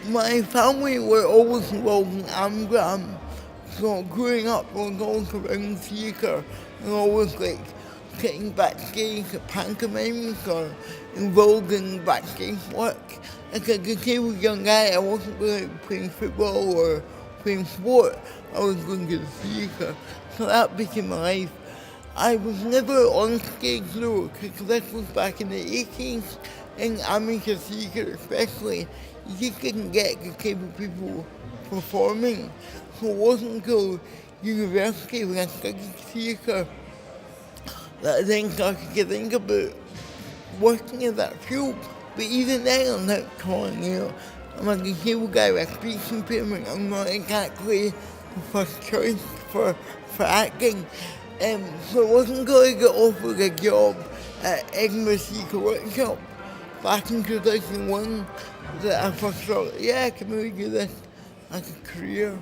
my family were always involved in Amgram. So growing up, I was always around theatre and always like getting backstage at pantomimes or involved in backstage work. Like as a young guy, I wasn't really playing football or playing sport. I was going to the theatre. So that became my life. I was never on stage though, because this was back in the 80s, in amateur theatre especially. You just didn't get the cable people performing. So it wasn't until university when I studied theatre that I then started to think about working in that field. But even then I'm not calling, I'm a disabled guy with speech impairment. I'm not exactly the first choice for acting. So I wasn't going to get offered a job at Edinburgh Theatre Workshop back in 2001 that I first thought, yeah, I can really do this as a career.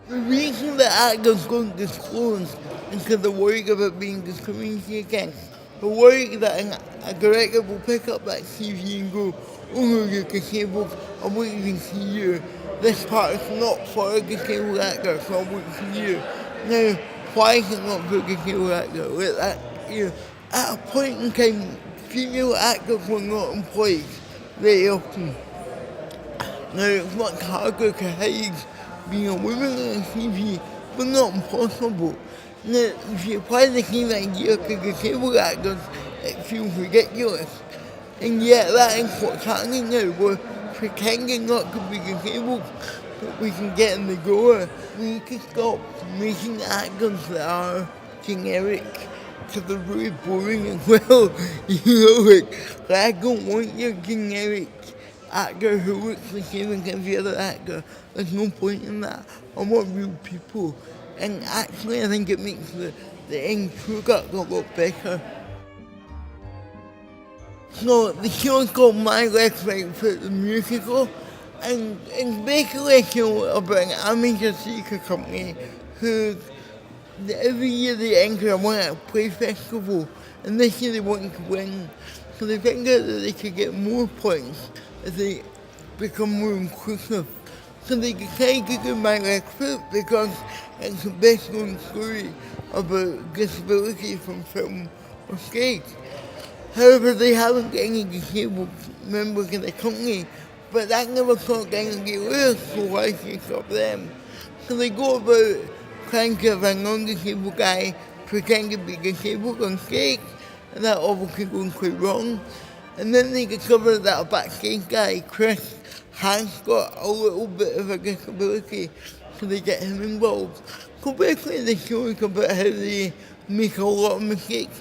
The reason that actors don't disclose is because they're worried about being discriminated against. They're worried that a director will pick up that CV and go, oh no, you're disabled, I won't even see you. This part is not for a disabled actor, so I won't see you. Now, why is it not for a disabled actor? Like that, at a point in time, female actors were not employed very often. Now, it's much harder to hide being a woman on a CV, but not impossible. Now, if you apply the same idea to disabled actors, it feels ridiculous. And yet that is what's happening now. We're pretending not to be disabled, but we can get in the door. We need to stop making actors that are generic, because they're really boring as well. Like I don't want your generic actor who looks the same as every other actor. There's no point in that. I want real people. And actually I think it makes the end product a lot better. So the show's called My Left Right Foot the Musical, and it's basically a show about an amateur theatre company who every year they enter a one-act play festival, and this year they want to win. So they figured out that they could get more points as they become more inclusive. So they decided to do My Left Foot because it's the best known story about disability from film or stage. However, they haven't got any disabled members of the company, but that never stopped any get so why should you stop them? So they go about trying to have a non-disabled guy pretend to be disabled on stage, and that obviously goes quite wrong. And then they discover that a backstage guy, Chris, has got a little bit of a disability, so they get him involved. So basically the show is about how they make a lot of mistakes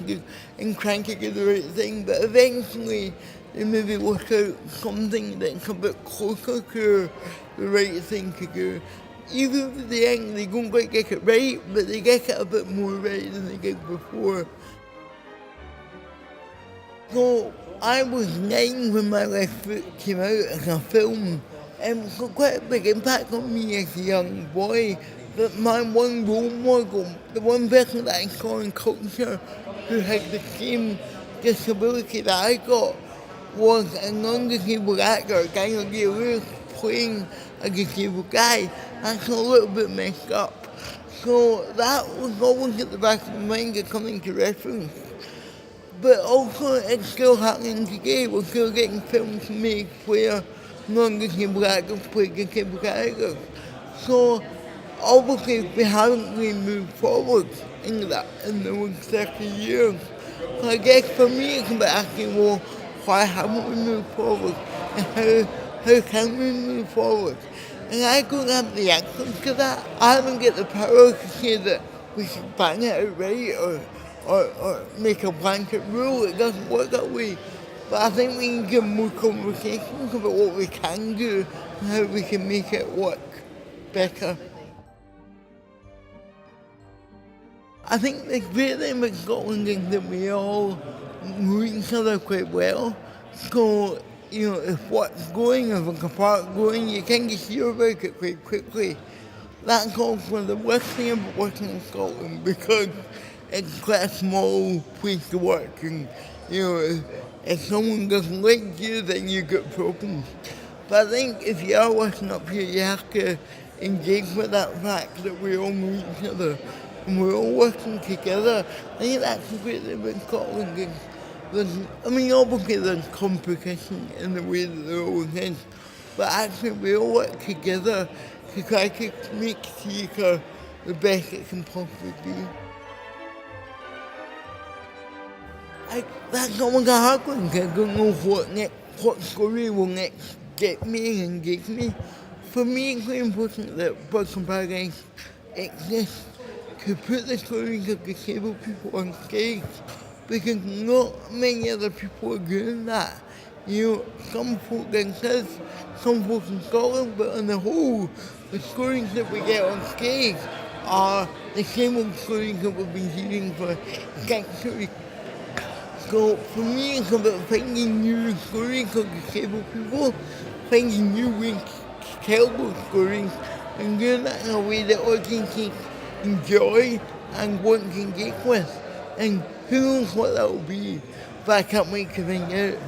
and trying to do the right thing, but eventually they maybe work out something that's a bit closer to the right thing to do. Even at the end they don't quite get it right, but they get it a bit more right than they did before. So I was 9 when My Left Foot came out as a film, and it got quite a big impact on me as a young boy. But my one role model, the one person that I saw in culture who had the same disability that I got, was a non-disabled actor, a guy like Lewis, playing a disabled guy. That's a little bit messed up. So that was always at the back of my mind of coming to reference. But also it's still happening today. We're still getting films made where non-disabled actors play disabled characters. So obviously we haven't really moved forward in that in the last 30 years. So I guess for me it's about asking, well, why haven't we moved forward? And how can we move forward? And I don't have the answers to that. I haven't got the power to say that we should bang it outright or make a blanket rule. It doesn't work that way. But I think we can give more conversations about what we can do and how we can make it work better. I think the great thing about Scotland is that we all know each other quite well. So, if what's going, if a part going, you can just hear about it quite quickly. That's also the worst thing about working in Scotland, because it's quite a small place to work, and If someone doesn't like you, then you get problems. But I think if you are working up here, you have to engage with that fact that we all know each other and we're all working together. I think that's the great thing about Scotland. Obviously there's competition in the way that there always is, but actually we all work together to try to make theatre the best it can possibly be. That's almost a hard one. I don't know what story will next get me and engage me. For me, it's very important that Broken Paradise exists to put the stories of disabled people on stage, because not many other people are doing that. Some folk themselves, some folk in Scotland, but on the whole, the stories that we get on stage are the same old stories that we've been hearing for centuries. So for me, it's about finding new stories of disabled people, finding new ways to tell those stories, and doing that in a way that audiences enjoy and want to engage with. And who knows what that will be, but I can't wait to find out.